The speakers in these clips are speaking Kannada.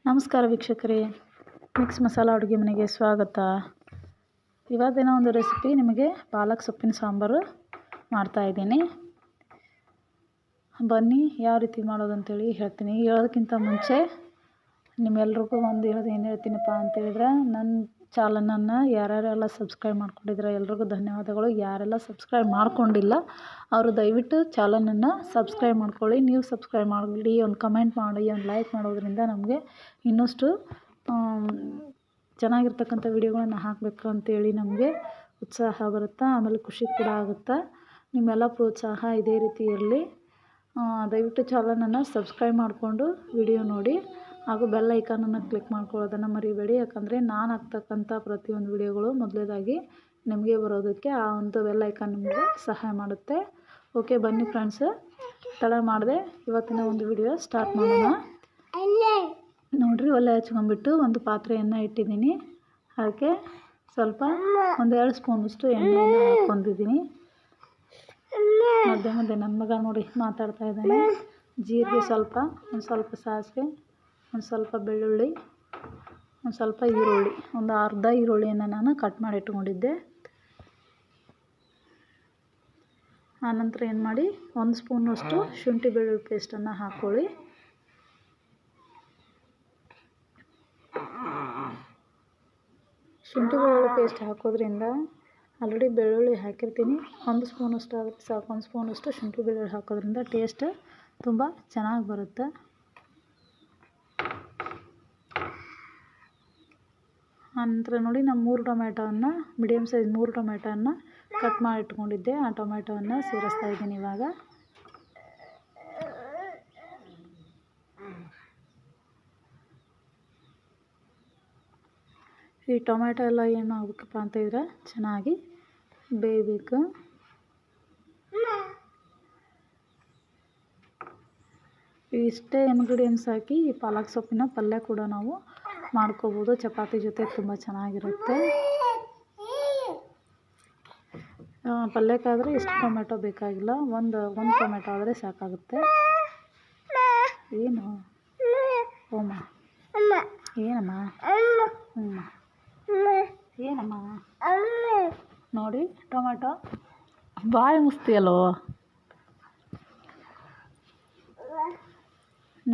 ನಮಸ್ಕಾರ ವೀಕ್ಷಕರೇ, ಮಿಕ್ಸ್ ಮಸಾಲ ಅಡುಗೆ ಮನೆಗೆ ಸ್ವಾಗತ. ಇವತ್ತಿನ ಒಂದು ರೆಸಿಪಿ ನಿಮಗೆ ಪಾಲಕ್ ಸೊಪ್ಪಿನ ಸಾಂಬಾರು ಮಾಡ್ತಾಯಿದ್ದೀನಿ. ಬನ್ನಿ ಯಾವ ರೀತಿ ಮಾಡೋದಂತೇಳಿ ಹೇಳ್ತೀನಿ. ಹೇಳೋದಕ್ಕಿಂತ ಮುಂಚೆ ನಿಮ್ಮೆಲ್ರಿಗೂ ಒಂದು ಏನು ಹೇಳ್ತೀನಪ್ಪ ಅಂತೇಳಿದ್ರೆ, ನನ್ನ ಚಾನಲನ್ನು ಯಾರ್ಯಾರೆಲ್ಲ ಸಬ್ಸ್ಕ್ರೈಬ್ ಮಾಡ್ಕೊಂಡಿದ್ರೆ ಎಲ್ರಿಗೂ ಧನ್ಯವಾದಗಳು. ಯಾರೆಲ್ಲ ಸಬ್ಸ್ಕ್ರೈಬ್ ಮಾಡ್ಕೊಂಡಿಲ್ಲ ಅವರು ದಯವಿಟ್ಟು ಚಾನಲನ್ನು ಸಬ್ಸ್ಕ್ರೈಬ್ ಮಾಡ್ಕೊಳ್ಳಿ. ನೀವು ಸಬ್ಸ್ಕ್ರೈಬ್ ಮಾಡಿ, ಒಂದು ಕಮೆಂಟ್ ಮಾಡಿ, ಒಂದು ಲೈಕ್ ಮಾಡೋದ್ರಿಂದ ನಮಗೆ ಇನ್ನಷ್ಟು ಚೆನ್ನಾಗಿರ್ತಕ್ಕಂಥ ವಿಡಿಯೋಗಳನ್ನು ಹಾಕಬೇಕು ಅಂತೇಳಿ ನಮಗೆ ಉತ್ಸಾಹ ಬರುತ್ತೆ. ಆಮೇಲೆ ಖುಷಿ ಕೂಡ ಆಗುತ್ತೆ. ನಿಮ್ಮೆಲ್ಲ ಪ್ರೋತ್ಸಾಹ ಇದೇ ರೀತಿ ಇರಲಿ. ದಯವಿಟ್ಟು ಚಾನಲನ್ನು ಸಬ್ಸ್ಕ್ರೈಬ್ ಮಾಡಿಕೊಂಡು ವಿಡಿಯೋ ನೋಡಿ, ಹಾಗೂ ಬೆಲ್ ಐಕಾನನ್ನು ಕ್ಲಿಕ್ ಮಾಡ್ಕೊಳ್ಳೋದನ್ನು ಮರಿಬೇಡಿ. ಯಾಕಂದರೆ ನಾನು ಹಾಕ್ತಕ್ಕಂಥ ಪ್ರತಿಯೊಂದು ವಿಡಿಯೋಗಳು ಮೊದಲೇದಾಗಿ ನಿಮಗೆ ಬರೋದಕ್ಕೆ ಆ ಒಂದು ಬೆಲ್ ಐಕಾನ್ ನಿಮಗೆ ಸಹಾಯ ಮಾಡುತ್ತೆ. ಓಕೆ, ಬನ್ನಿ ಫ್ರೆಂಡ್ಸ್, ತಡ ಮಾಡದೆ ಇವತ್ತಿನ ಒಂದು ವಿಡಿಯೋ ಸ್ಟಾರ್ಟ್ ಮಾಡೋಣ. ನೋಡಿರಿ, ಒಲೆ ಹಚ್ಕೊಂಡ್ಬಿಟ್ಟು ಒಂದು ಪಾತ್ರೆಯನ್ನು ಇಟ್ಟಿದ್ದೀನಿ. ಅದಕ್ಕೆ ಸ್ವಲ್ಪ 1-2 ಸ್ಪೂನಷ್ಟು ಎಣ್ಣೆಯನ್ನು ಹಾಕ್ಕೊಂಡಿದ್ದೀನಿ. ಮಧ್ಯೆ ಮಧ್ಯೆ ನನ್ನ ಮಗ ನೋಡಿ ಮಾತಾಡ್ತಾ ಇದ್ದಾನೆ. ಜೀರಿಗೆ ಒಂದು ಸ್ವಲ್ಪ ಸಾಸಿವೆ, ಒಂದು ಸ್ವಲ್ಪ ಬೆಳ್ಳುಳ್ಳಿ, ಒಂದು ಸ್ವಲ್ಪ ಈರುಳ್ಳಿ, ಒಂದು ಅರ್ಧ ಈರುಳ್ಳಿಯನ್ನು ನಾನು ಕಟ್ ಮಾಡಿ ಇಟ್ಕೊಂಡಿದ್ದೆ. ಆನಂತರ ಏನು ಮಾಡಿ 1 ಸ್ಪೂನಷ್ಟು ಶುಂಠಿ ಬೆಳ್ಳುಳ್ಳಿ ಪೇಸ್ಟನ್ನು ಹಾಕ್ಕೊಳ್ಳಿ. ಶುಂಠಿ ಬೆಳ್ಳುಳ್ಳಿ ಪೇಸ್ಟ್ ಹಾಕೋದ್ರಿಂದ ಆಲ್ರೆಡಿ ಬೆಳ್ಳುಳ್ಳಿ ಹಾಕಿರ್ತೀನಿ. 1 ಸ್ಪೂನಷ್ಟು ಆದರೆ ಸಾಕು. 1 ಸ್ಪೂನಷ್ಟು ಶುಂಠಿ ಬೆಳ್ಳುಳ್ಳಿ ಹಾಕೋದ್ರಿಂದ ಟೇಸ್ಟ್ ತುಂಬ ಚೆನ್ನಾಗಿ ಬರುತ್ತೆ. ಆನಂತರ ನೋಡಿ, ನಾನು 3 ಟೊಮೆಟೊವನ್ನು, ಮೀಡಿಯಮ್ ಸೈಜ್ 3 ಟೊಮೆಟೊವನ್ನು ಕಟ್ ಮಾಡಿ ಇಟ್ಕೊಂಡಿದ್ದೆ. ಆ ಟೊಮೆಟೊವನ್ನು ಸೇರಿಸ್ತಾ ಇದ್ದೀನಿ ಇವಾಗ. ಈ ಟೊಮೆಟೊ ಎಲ್ಲ ಏನು ಆಗಬೇಕಪ್ಪ ಅಂತಂದರೆ ಚೆನ್ನಾಗಿ ಬೇಯಬೇಕು. ಇಷ್ಟೇ ಇಂಗ್ರೀಡಿಯೆಂಟ್ಸ್ ಹಾಕಿ ಈ ಪಾಲಕ್ ಸೊಪ್ಪಿನ ಪಲ್ಯ ಕೂಡ ನಾವು ಮಾಡ್ಕೋಬೋದು. ಚಪಾತಿ ಜೊತೆ ತುಂಬ ಚೆನ್ನಾಗಿರುತ್ತೆ. ಪಲ್ಯಕ್ಕಾದರೆ ಇಷ್ಟು ಟೊಮೆಟೊ ಬೇಕಾಗಿಲ್ಲ, ಒಂದು ಟೊಮೆಟೊ ಆದರೆ ಸಾಕಾಗುತ್ತೆ. ಏನು ಓಮ್ಮ ಏನಮ್ಮ ಏನಮ್ಮ ನೋಡಿ, ಟೊಮೆಟೊ ಬಾಯಿ ಮುಸ್ತಿಯಲ್ಲೋ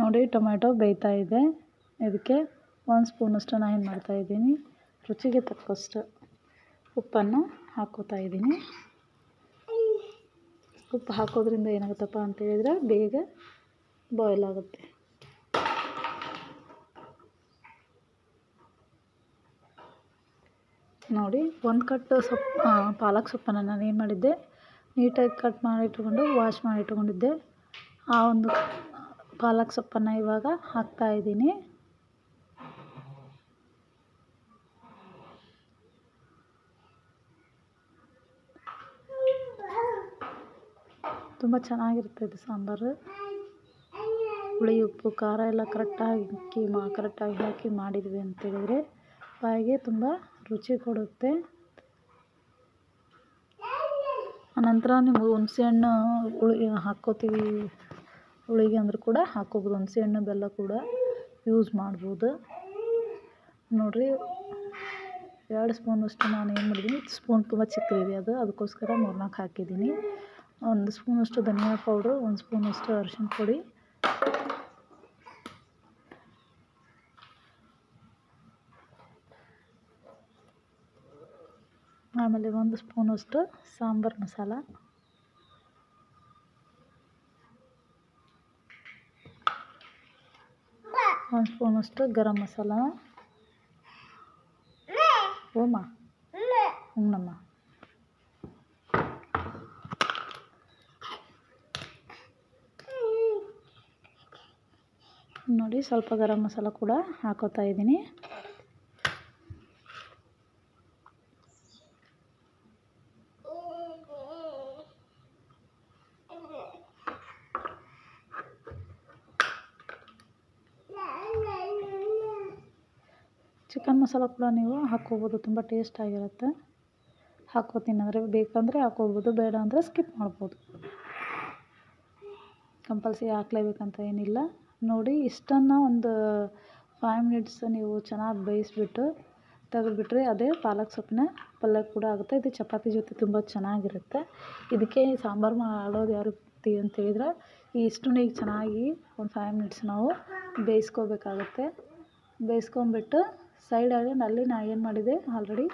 ನೋಡಿ, ಟೊಮೆಟೊ ಬೇಯ್ತಾ ಇದೆ. ಇದಕ್ಕೆ 1 ಸ್ಪೂನಷ್ಟು ನಾನು ಏನು ಮಾಡ್ತಾಯಿದ್ದೀನಿ, ರುಚಿಗೆ ತಕ್ಕಷ್ಟು ಉಪ್ಪನ್ನು ಹಾಕ್ಕೋತಾ ಇದ್ದೀನಿ. ಉಪ್ಪು ಹಾಕೋದ್ರಿಂದ ಏನಾಗುತ್ತಪ್ಪ ಅಂತೇಳಿದರೆ ಬೇಗ ಬಾಯ್ಲ್ ಆಗುತ್ತೆ. ನೋಡಿ, 1 ಕಟ್ಟು ಪಾಲಕ್ ಸೊಪ್ಪನ್ನು ನಾನು ಏನು ಮಾಡಿದ್ದೆ, ನೀಟಾಗಿ ಕಟ್ ಮಾಡಿ ಇಟ್ಕೊಂಡು ವಾಶ್ ಮಾಡಿ ಇಟ್ಕೊಂಡಿದ್ದೆ. ಆ ಒಂದು ಪಾಲಕ್ ಸೊಪ್ಪನ್ನು ಇವಾಗ ಹಾಕ್ತಾಯಿದ್ದೀನಿ. ತುಂಬ ಚೆನ್ನಾಗಿರ್ತದೆ ಸಾಂಬಾರು. ಹುಳಿ ಉಪ್ಪು ಖಾರ ಎಲ್ಲ ಕರೆಕ್ಟಾಗಿ ಹಾಕಿ ಮಾಡಿದ್ವಿ ಅಂತೇಳಿದರೆ ಬಾಯಿಗೆ ತುಂಬ ರುಚಿ ಕೊಡುತ್ತೆ. ಆನಂತರ ನೀವು ಹುಣಸೆಹಣ್ಣು ಹಾಕ್ಕೋತೀವಿ ಹುಳಿಗೆ ಅಂದರೂ ಕೂಡ ಹಾಕ್ಕೋಬೋದು. ಹುಣಸೆಹಣ್ಣು ಬೆಲ್ಲ ಕೂಡ ಯೂಸ್ ಮಾಡ್ಬೋದು. ನೋಡಿರಿ, 2 ಸ್ಪೂನಷ್ಟು ನಾನು ಏನು ಮಾಡಿದ್ದೀನಿ, ಸ್ಪೂನ್ ತುಂಬ ಚಿಕ್ಕದಿದೆ ಅದಕ್ಕೋಸ್ಕರ 3-4 ಹಾಕಿದ್ದೀನಿ. 1 ಸ್ಪೂನಷ್ಟು ಧನಿಯಾ ಪೌಡ್ರು, 1 ಸ್ಪೂನಷ್ಟು ಅರಿಶಿನ ಪುಡಿ, ಆಮೇಲೆ 1 ಸ್ಪೂನಷ್ಟು ಸಾಂಬಾರು ಮಸಾಲ, 1 ಸ್ಪೂನಷ್ಟು ಗರಂ ಮಸಾಲ. ಓಮ್ಮ ಹ್ಞೂನಮ್ಮ. ನೋಡಿ, ಸ್ವಲ್ಪ ಗರಂ ಮಸಾಲ ಕೂಡ ಹಾಕೋತಾ ಇದ್ದೀನಿ. ಚಿಕನ್ ಮಸಾಲ ಕೂಡ ನೀವು ಹಾಕ್ಕೋಬೋದು, ತುಂಬ ಟೇಸ್ಟಾಗಿರುತ್ತೆ. ಹಾಕ್ಕೋತೀನಿ ಅಂದರೆ ಬೇಕಂದರೆ ಹಾಕ್ಕೋಬೋದು, ಬೇಡ ಅಂದರೆ ಸ್ಕಿಪ್ ಮಾಡ್ಬೋದು. ಕಂಪಲ್ಸರಿ ಹಾಕ್ಲೇಬೇಕಂತ ಏನಿಲ್ಲ. ನೋಡಿ, ಇಷ್ಟನ್ನು ಒಂದು 5 ಮಿನಿಟ್ಸ್ ನೀವು ಚೆನ್ನಾಗಿ ಬೇಯಿಸ್ಬಿಟ್ಟು ತೆಗೆದುಬಿಟ್ರೆ ಅದೇ ಪಾಲಕ್ ಸೊಪ್ಪಿನ ಪಲ್ಯ ಕೂಡ ಆಗುತ್ತೆ. ಇದು ಚಪಾತಿ ಜೊತೆ ತುಂಬ ಚೆನ್ನಾಗಿರುತ್ತೆ. ಇದಕ್ಕೆ ಸಾಂಬಾರು ಮಾಡೋದು ಯಾವ ರೀತಿ ಅಂತ ಹೇಳಿದ್ರೆ ಇಷ್ಟನ್ನು ಈಗ ಚೆನ್ನಾಗಿ ಒಂದು 5 ಮಿನಿಟ್ಸ್ ನಾವು ಬೇಯಿಸ್ಕೋಬೇಕಾಗುತ್ತೆ. ಬೇಯಿಸ್ಕೊಂಬಿಟ್ಟು ಸೈಡಾಗಿ ಅಲ್ಲಿ ನಾನು ಏನು ಮಾಡಿದೆ, ಆಲ್ರೆಡಿ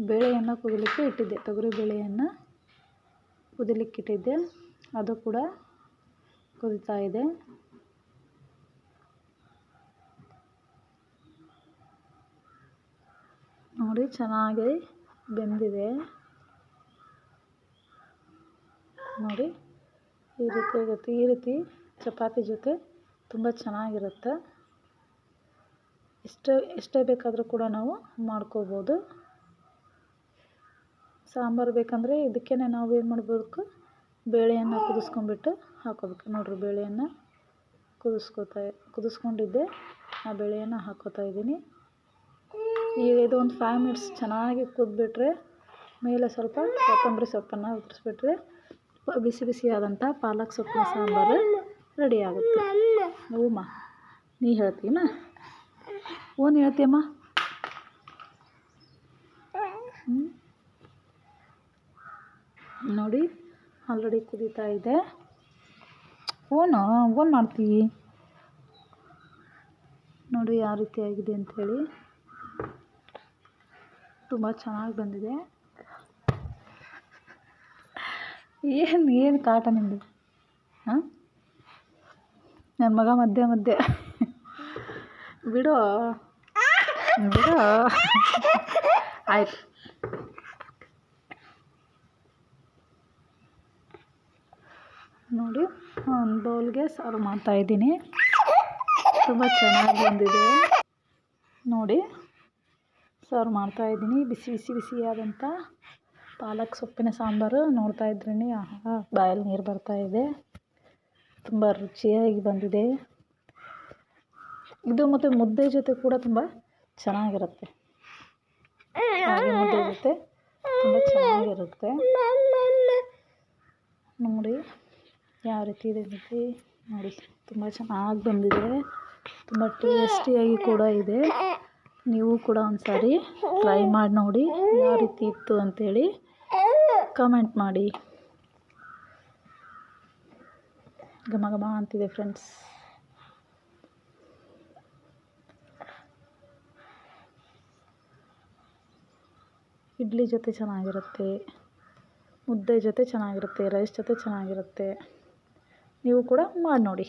ಬೇಳೆಯನ್ನು ಕುದಿಲಿಕ್ಕೆ ಇಟ್ಟಿದ್ದೆ. ತೊಗರಿ ಬೇಳೆಯನ್ನು ಕುದಿಲಿಕ್ಕೆ ಇಟ್ಟಿದ್ದೆ, ಅದು ಕೂಡ ಕುದೀತಾ ಇದೆ. ನೋಡಿ ಚೆನ್ನಾಗಿ ಬೆಂದಿದೆ. ನೋಡಿ ಈ ರೀತಿ ಆಗುತ್ತೆ. ಈ ರೀತಿ ಚಪಾತಿ ಜೊತೆ ತುಂಬ ಚೆನ್ನಾಗಿರುತ್ತೆ. ಎಷ್ಟೇ ಬೇಕಾದರೂ ಕೂಡ ನಾವು ಮಾಡ್ಕೋಬೋದು. ಸಾಂಬಾರು ಬೇಕಂದರೆ ಇದಕ್ಕೇ ನಾವು ಏನು ಮಾಡಬೇಕು, ಬೇಳೆಯನ್ನು ಕುದಿಸ್ಕೊಂಡ್ಬಿಟ್ಟು ಹಾಕೋಬೇಕು. ನೋಡಿರಿ ಬೇಳೆಯನ್ನು ಕುದಿಸ್ಕೊಂಡಿದ್ದೆ, ಆ ಬೇಳೆಯನ್ನು ಹಾಕ್ಕೋತಾ ಇದ್ದೀನಿ. ಈಗ ಇದು ಒಂದು 5 ಮಿನಿಟ್ಸ್ ಚೆನ್ನಾಗಿ ಕುದ್ಬಿಟ್ರೆ ಮೇಲೆ ಸ್ವಲ್ಪ ಕೊತ್ತಂಬರಿ ಸೊಪ್ಪನ್ನು ಉದುರಿಸ್ಬಿಟ್ರೆ ಬಿಸಿ ಬಿಸಿಯಾದಂಥ ಪಾಲಕ್ ಸೊಪ್ಪಿನ ಸಾಂಬಾರು ರೆಡಿ ಆಗುತ್ತೆ. ಹೂಮ್ಮ ನೀ ಹೇಳ್ತೀನ? ಓನ್ ಹೇಳ್ತೀಯಮ್ಮ? ನೋಡಿ ಆಲ್ರೆಡಿ ಕುದೀತಾ ಇದೆ. ಓನ್ ಮಾಡ್ತೀವಿ ನೋಡಿ ಯಾವ ರೀತಿ ಆಗಿದೆ ಅಂಥೇಳಿ. ತುಂಬ ಚೆನ್ನಾಗಿ ಬಂದಿದೆ. ಏನು ಕಾಟ ನಿಮ್ಮದು? ಹಾಂ, ನನ್ನ ಮಗ ಮಧ್ಯೆ ಬಿಡು ಆಯ್ತು. ನೋಡಿ ಒಂದು ಬೌಲ್ಗೆ ಸರ್ವ್ ಮಾಡ್ತಾಯಿದ್ದೀನಿ. ತುಂಬ ಚೆನ್ನಾಗಿ ಬಂದಿದೆ. ನೋಡಿ ಸರ್ವ್ ಮಾಡ್ತಾಯಿದ್ದೀನಿ. ಬಿಸಿಯಾದಂಥ ಪಾಲಕ್ ಸೊಪ್ಪಿನ ಸಾಂಬಾರು ನೋಡ್ತಾ ಇದ್ರೇ ಬಾಯಲ್ಲಿ ನೀರು ಬರ್ತಾಯಿದೆ. ತುಂಬ ರುಚಿಯಾಗಿ ಬಂದಿದೆ. ಇದು ಮತ್ತು ಮುದ್ದೆ ಜೊತೆ ಕೂಡ ತುಂಬ ಚೆನ್ನಾಗಿರುತ್ತೆ. ರಾಗಿ ಮುದ್ದೆ ಜೊತೆ ತುಂಬ ಚೆನ್ನಾಗಿರುತ್ತೆ. ನೋಡಿ ಯಾವ ರೀತಿ ಇದೆ ನೋಡಿ, ತುಂಬ ಚೆನ್ನಾಗಿ ಬಂದಿದೆ. ತುಂಬ ಟೇಸ್ಟಿಯಾಗಿ ಕೂಡ ಇದೆ. ನೀವು ಕೂಡ ಒಂದು ಸಾರಿ ಟ್ರೈ ಮಾಡಿ ನೋಡಿ ಯಾವ ರೀತಿ ಇತ್ತು ಅಂಥೇಳಿ ಕಮೆಂಟ್ ಮಾಡಿ. ಘಮ ಅಂತಿದೆ ಫ್ರೆಂಡ್ಸ್. ಇಡ್ಲಿ ಜೊತೆ ಚೆನ್ನಾಗಿರುತ್ತೆ, ಮುದ್ದೆ ಜೊತೆ ಚೆನ್ನಾಗಿರುತ್ತೆ, ರೈಸ್ ಜೊತೆ ಚೆನ್ನಾಗಿರುತ್ತೆ. ನೀವು ಕೂಡ ಮಾಡಿ ನೋಡಿ.